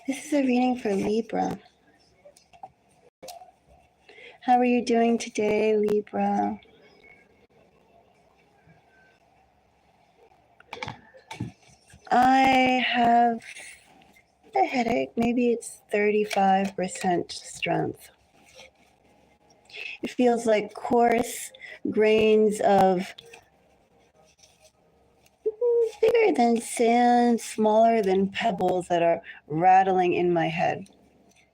This is a reading for Libra. How are you doing today, Libra? I have a headache. Maybe it's 35% strength. It feels like coarse grains of bigger than sand, smaller than pebbles that are rattling in my head.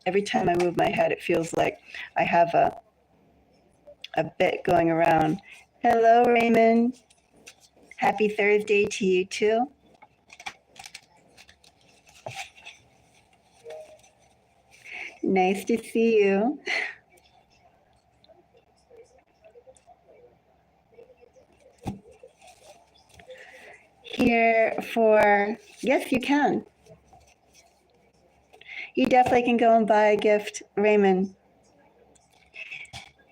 Every time I move my head, it feels like I have a bit going around. Hello, Raymond. Happy Thursday to you too. Nice to see you. Here for, yes, you can. You definitely can go and buy a gift, Raymond.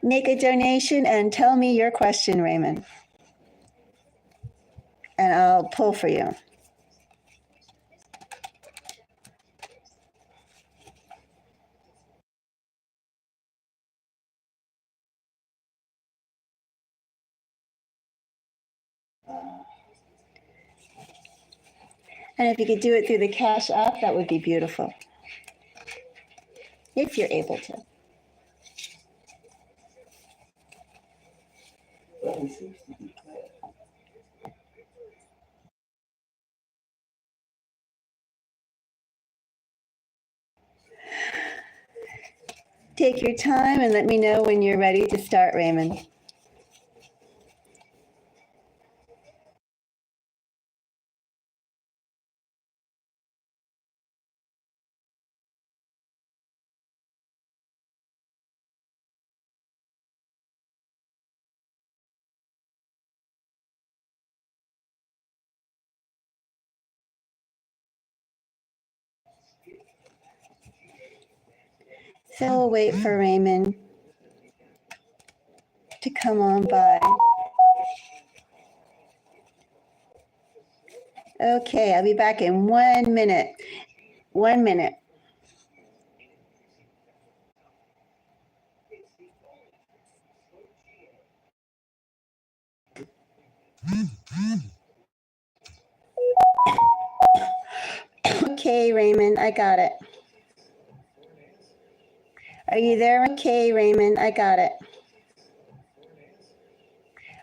Make a donation and tell me your question, Raymond. And I'll pull for you. And if you could do it through the Cash App, that would be beautiful. If you're able to. Take your time and let me know when you're ready to start, Raymond. So we'll wait for Raymond to come on by. Okay, I'll be back in 1 minute. 1 minute. Okay, Raymond, I got it. Are you there? Okay, Raymond, I got it.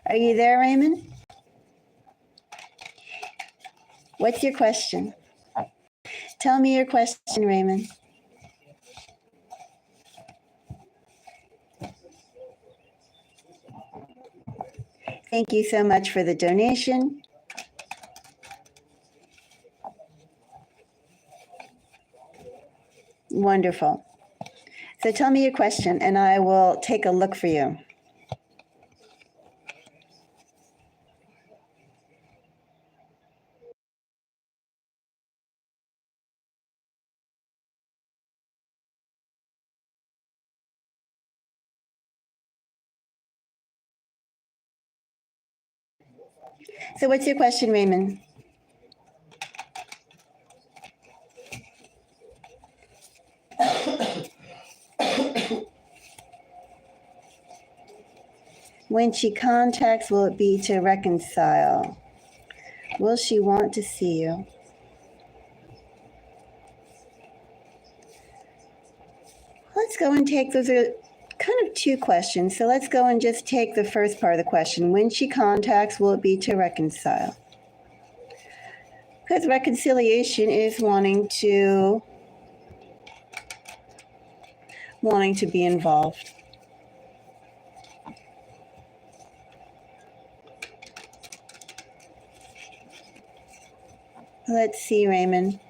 Are you there, Raymond? What's your question? Tell me your question, Raymond. Thank you so much for the donation. Wonderful. So tell me your question and I will take a look for you. So what's your question, Raymond? When she contacts, will it be to reconcile? Will she want to see you? Let's go and take, those are kind of two questions. So let's go and just take the first part of the question. When she contacts, will it be to reconcile? Because reconciliation is wanting to be involved. Let's see, Raymond.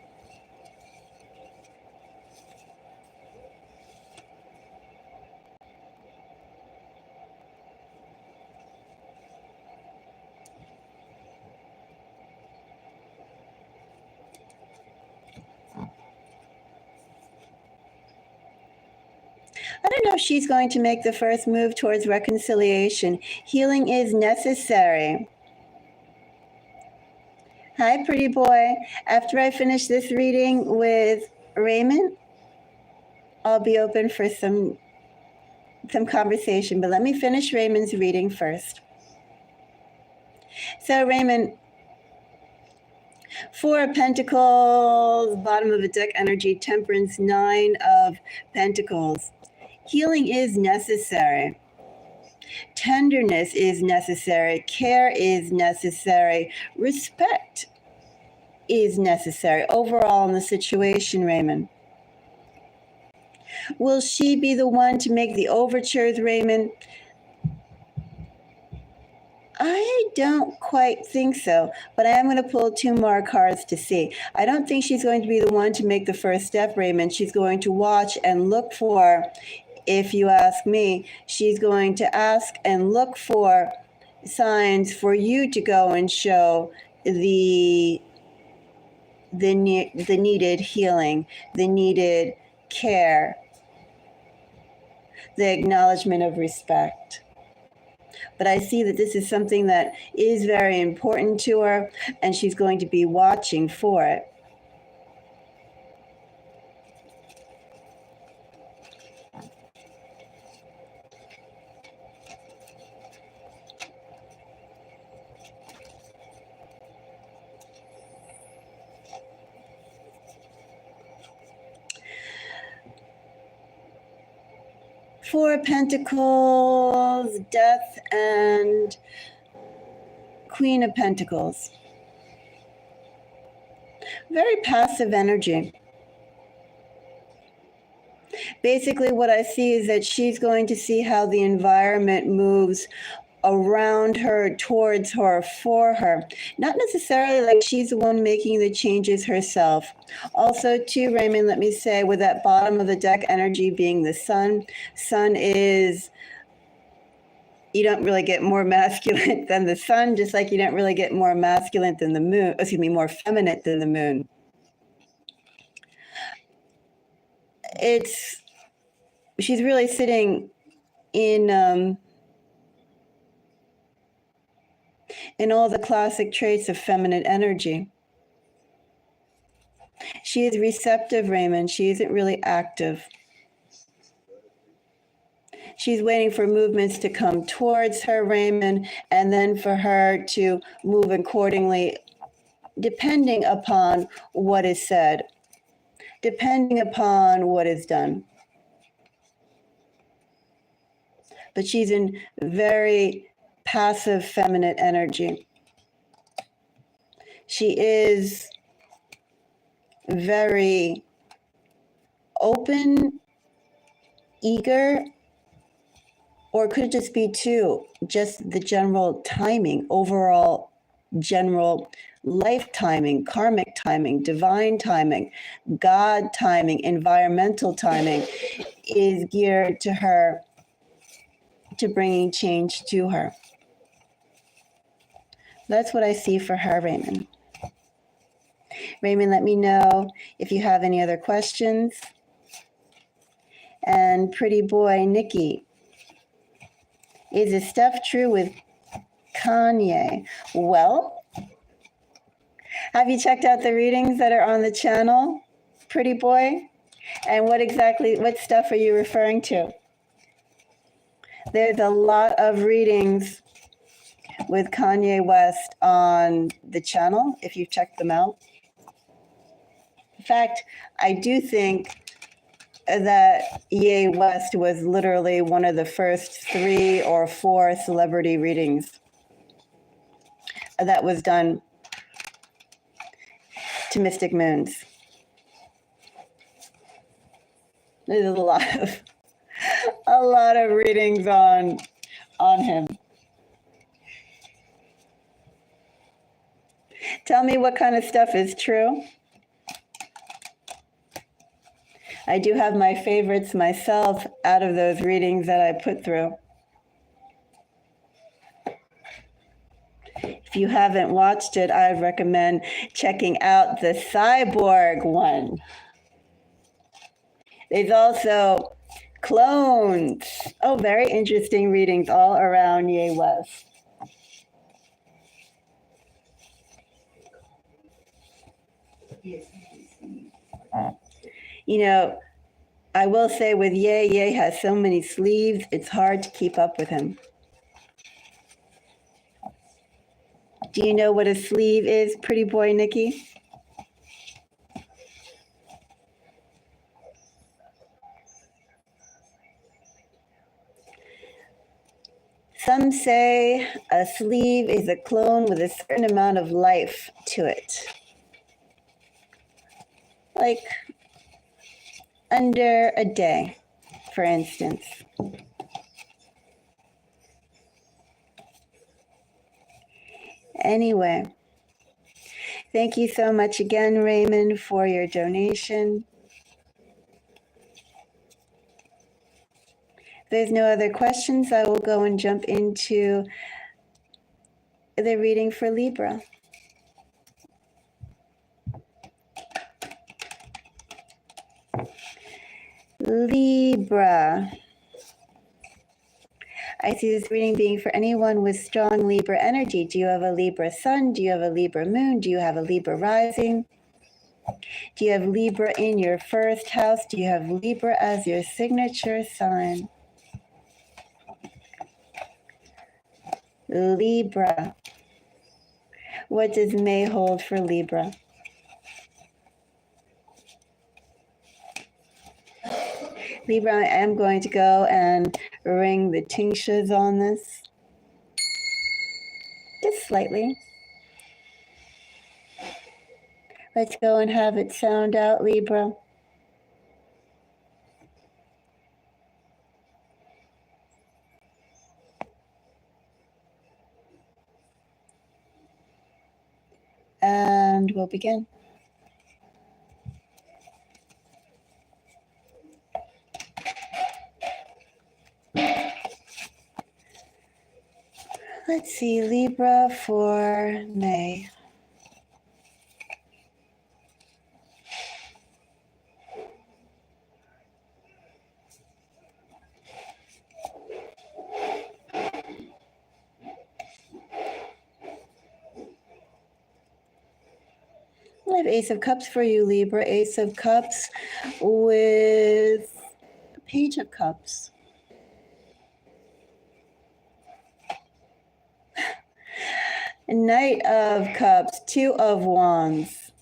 I don't know if she's going to make the first move towards reconciliation. Healing is necessary. Hi, pretty boy. After I finish this reading with Raymond, I'll be open for some conversation, but let me finish Raymond's reading first. So Raymond, Four of Pentacles, bottom of the deck energy, Temperance, Nine of Pentacles. Healing is necessary. Tenderness is necessary. Care is necessary. Respect is necessary overall in the situation, Raymond. Will she be the one to make the overtures, Raymond? I don't quite think so, but I am going to pull two more cards to see. I don't think she's going to be the one to make the first step, Raymond. She's going to watch and look for, if you ask me, she's going to ask and look for signs for you to go and show the needed healing, the needed care, the acknowledgement of respect. But I see that this is something that is very important to her, and she's going to be watching for it. Four of Pentacles, Death, and Queen of Pentacles. Very passive energy. Basically, what I see is that she's going to see how the environment moves around her, towards her, for her. Not necessarily like she's the one making the changes herself. Also, too, Raymond, let me say, with that bottom of the deck energy being the sun, sun is, you don't really get more masculine than the sun, just like you don't really get more masculine than the moon, more feminine than the moon. She's really sitting in all the classic traits of feminine energy. She is receptive, Raymond. She isn't really active. She's waiting for movements to come towards her, Raymond, and then for her to move accordingly, depending upon what is said, depending upon what is done. But she's in very passive feminine energy. She is very open, eager, or could it just be just the general timing, overall general life timing, karmic timing, divine timing, God timing, environmental timing is geared to her, to bringing change to her. That's what I see for her, Raymond. Raymond, let me know if you have any other questions. And pretty boy, Nikki, is this stuff true with Kanye? Well, have you checked out the readings that are on the channel, pretty boy? And what stuff are you referring to? There's a lot of readings with Kanye West on the channel, if you've checked them out. In fact, I do think that Ye West was literally one of the first 3 or 4 celebrity readings that was done to Mystic Moons. There's a lot of readings on him. Tell me what kind of stuff is true. I do have my favorites myself out of those readings that I put through. If you haven't watched it, I'd recommend checking out the Cyborg one. There's also clones. Oh, very interesting readings all around Ye West. You know, I will say with Ye, Ye has so many sleeves, it's hard to keep up with him. Do you know what a sleeve is, pretty boy Nikki? Some say a sleeve is a clone with a certain amount of life to it. Like under a day, for instance. Anyway, thank you so much again, Raymond, for your donation. If there's no other questions, I will go and jump into the reading for Libra. Libra. I see this reading being for anyone with strong Libra energy. Do you have a Libra sun? Do you have a Libra moon? Do you have a Libra rising? Do you have Libra in your first house? Do you have Libra as your signature sign? Libra. What does May hold for Libra? Libra, I am going to go and ring the tinctures on this. Just slightly. Let's go and have it sound out, Libra. And we'll begin. Let's see, Libra for May. I have Ace of Cups for you, Libra. Ace of Cups with Page of Cups. Knight of Cups, Two of Wands.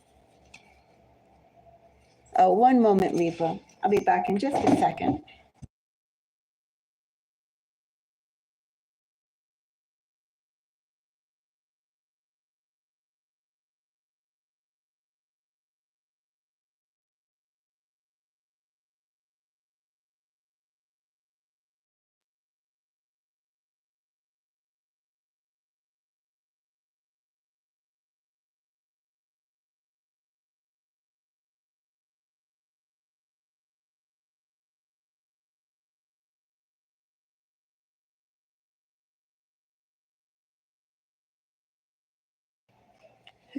Oh, one moment, Libra. I'll be back in just a second.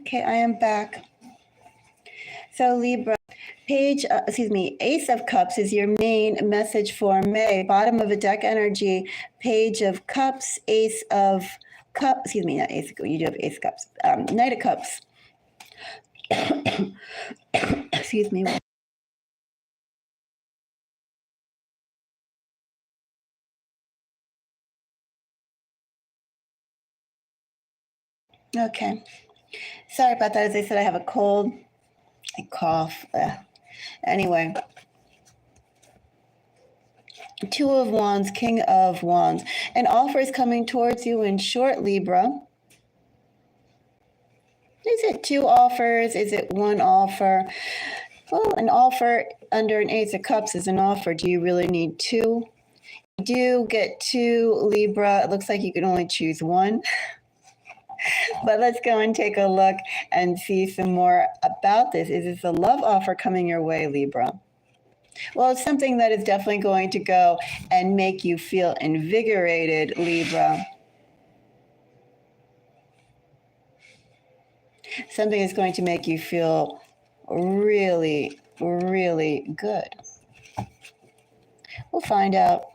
Okay, I am back. So Libra, Ace of Cups is your main message for May. Bottom of a deck energy, Page of Cups, Ace of Cups, not Ace, you do have Ace of Cups, Knight of Cups. Excuse me. Okay. Sorry about that. As I said, I have a cold. I cough. Anyway. Two of Wands, King of Wands. An offer is coming towards you in short, Libra. Is it two offers? Is it one offer? Well, an offer under an Ace of Cups is an offer. Do you really need two? You do get two, Libra. It looks like you can only choose one. But let's go and take a look and see some more about this. Is this a love offer coming your way, Libra? Well, it's something that is definitely going to go and make you feel invigorated, Libra. Something is going to make you feel really, really good. We'll find out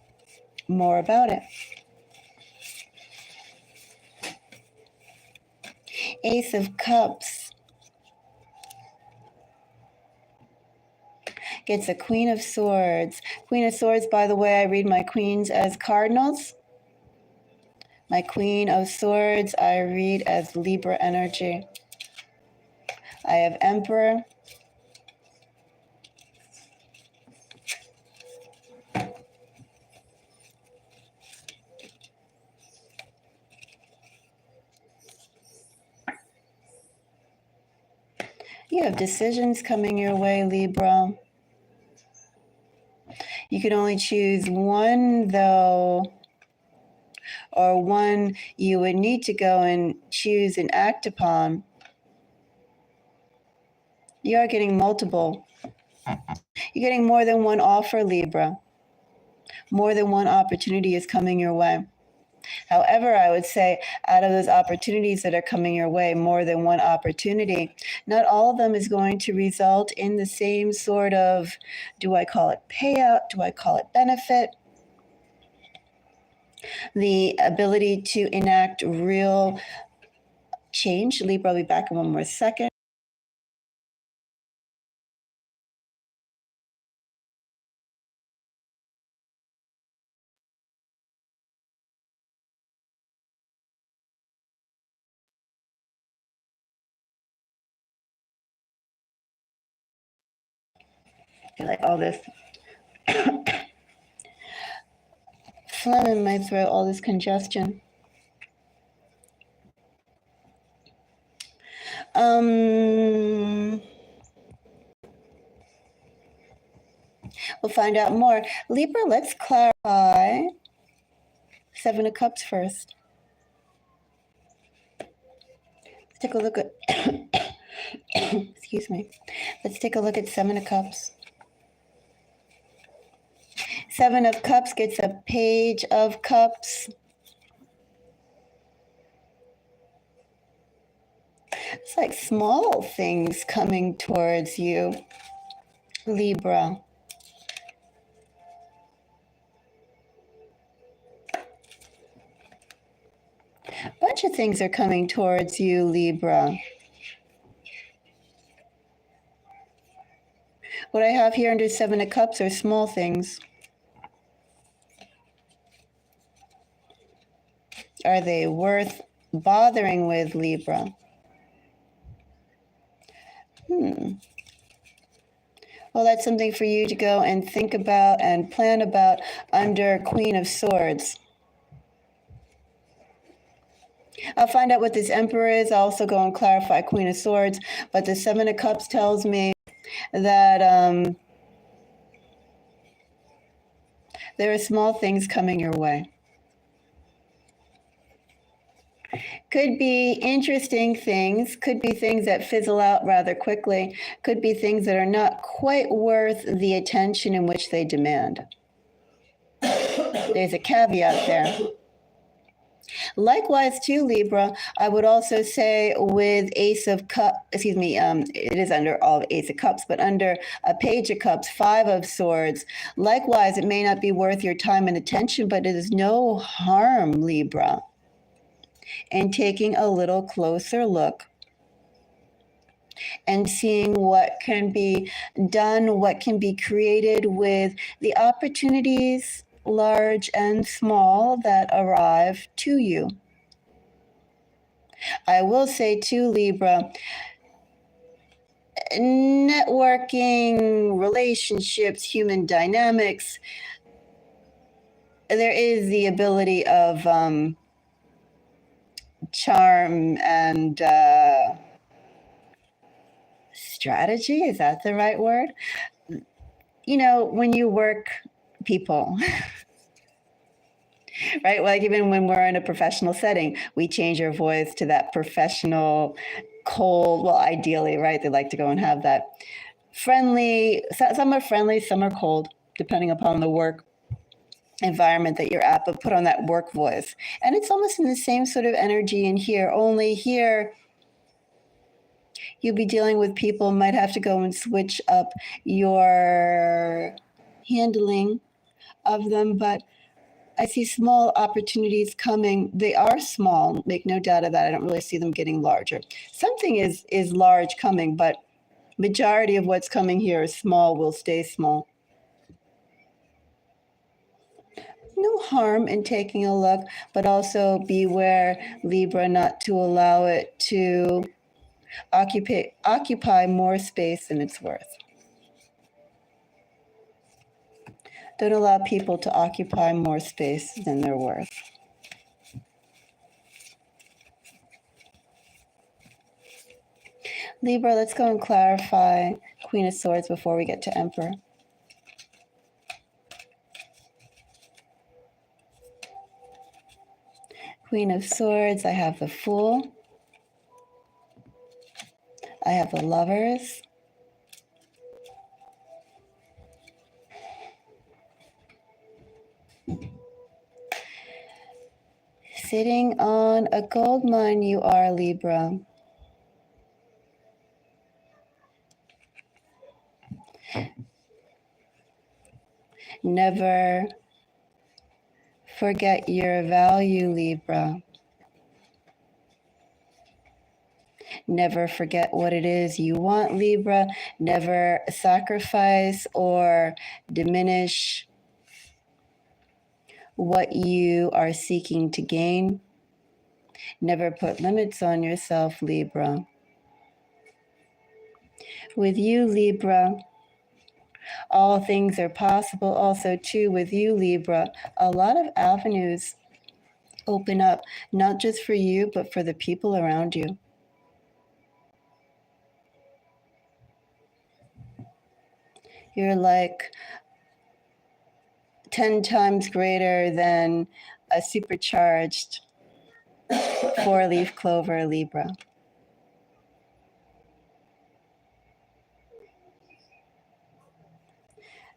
more about it. Ace of Cups. gets a Queen of Swords. Queen of Swords, by the way, I read my queens as cardinals. My Queen of Swords, I read as Libra energy. I have Emperor. You have decisions coming your way, Libra. You can only choose one, though, or one you would need to go and choose and act upon. You are getting multiple. You're getting more than one offer, Libra. More than one opportunity is coming your way. However, I would say out of those opportunities that are coming your way, more than one opportunity, not all of them is going to result in the same sort of, do I call it payout? Do I call it benefit? The ability to enact real change. Libra, I'll be back in one more second. I like all this phlegm in my throat, all this congestion. We'll find out more. Libra, let's clarify Seven of Cups first. Let's take a look at, excuse me. Let's take a look at Seven of Cups. Seven of Cups gets a Page of Cups. It's like small things coming towards you, Libra. A bunch of things are coming towards you, Libra. What I have here under Seven of Cups are small things. Are they worth bothering with, Libra? Well, that's something for you to go and think about and plan about under Queen of Swords. I'll find out what this Emperor is. I'll also go and clarify Queen of Swords. But the Seven of Cups tells me that there are small things coming your way. Could be interesting things, could be things that fizzle out rather quickly, could be things that are not quite worth the attention in which they demand. There's a caveat there. Likewise, too, Libra, I would also say with Ace of Cups, it is under all Ace of Cups, but under a Page of Cups, Five of Swords. Likewise, it may not be worth your time and attention, but it is no harm, Libra, in taking a little closer look and seeing what can be done, what can be created with the opportunities, large and small, that arrive to you. I will say too, Libra, networking, relationships, human dynamics, there is the ability of charm and strategy. Is that the right word? You know, when you work people, right? Like even when we're in a professional setting, we change our voice to that professional, cold, well, ideally, right? They like to go and have that friendly, some are friendly, some are cold, depending upon the work environment that you're at, but put on that work voice. And it's almost in the same sort of energy in here, only here you'll be dealing with people, might have to go and switch up your handling of them, but I see small opportunities coming. They are small, make no doubt of that. I don't really see them getting larger. Something is large coming, but Majority of what's coming here is small, will stay small. No harm in taking a look, but also beware, Libra, not to allow it to occupy more space than it's worth. Don't allow people to occupy more space than they're worth. Libra, let's go and clarify Queen of Swords before we get to Emperor. Queen of Swords, I have the Fool. I have the Lovers. Sitting on a gold mine you are, Libra. Never forget your value, Libra. Never forget what it is you want, Libra. Never sacrifice or diminish what you are seeking to gain. Never put limits on yourself, Libra. With you, Libra, all things are possible. Also, too, with you, Libra, a lot of avenues open up, not just for you, but for the people around you. You're like 10 times greater than a supercharged four-leaf clover, Libra.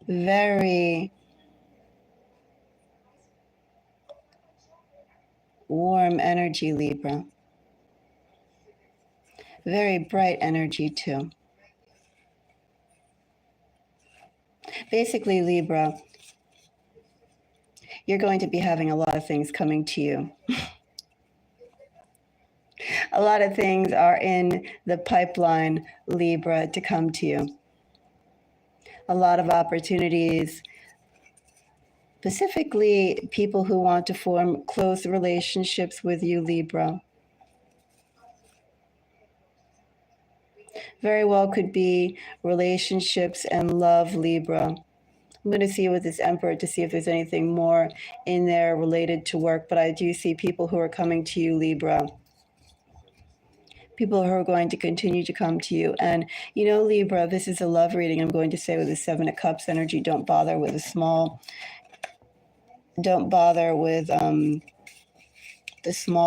Very warm energy, Libra. Very bright energy, too. Basically, Libra, you're going to be having a lot of things coming to you. A lot of things are in the pipeline, Libra, to come to you. A lot of opportunities, specifically people who want to form close relationships with you, Libra. Very well could be relationships and love, Libra. I'm going to see with this Emperor to see if there's anything more in there related to work, but I do see people who are coming to you, Libra. People who are going to continue to come to you. And, you know, Libra, this is a love reading. I'm going to say with the Seven of Cups energy, don't bother with the small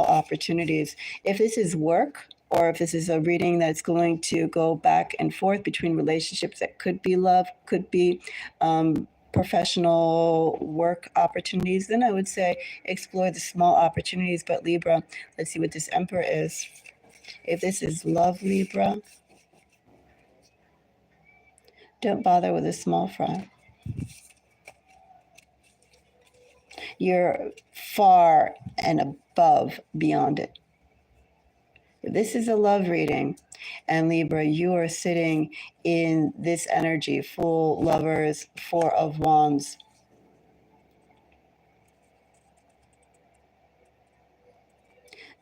opportunities. If this is work, or if this is a reading that's going to go back and forth between relationships, that could be love, could be professional work opportunities, then I would say explore the small opportunities. But Libra, let's see what this Emperor is. If this is love, Libra, don't bother with a small fry. You're far and above beyond it. If this is a love reading, and Libra, you are sitting in this energy, full lovers, Four of Wands.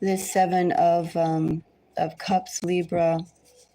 This Seven of Cups, Libra,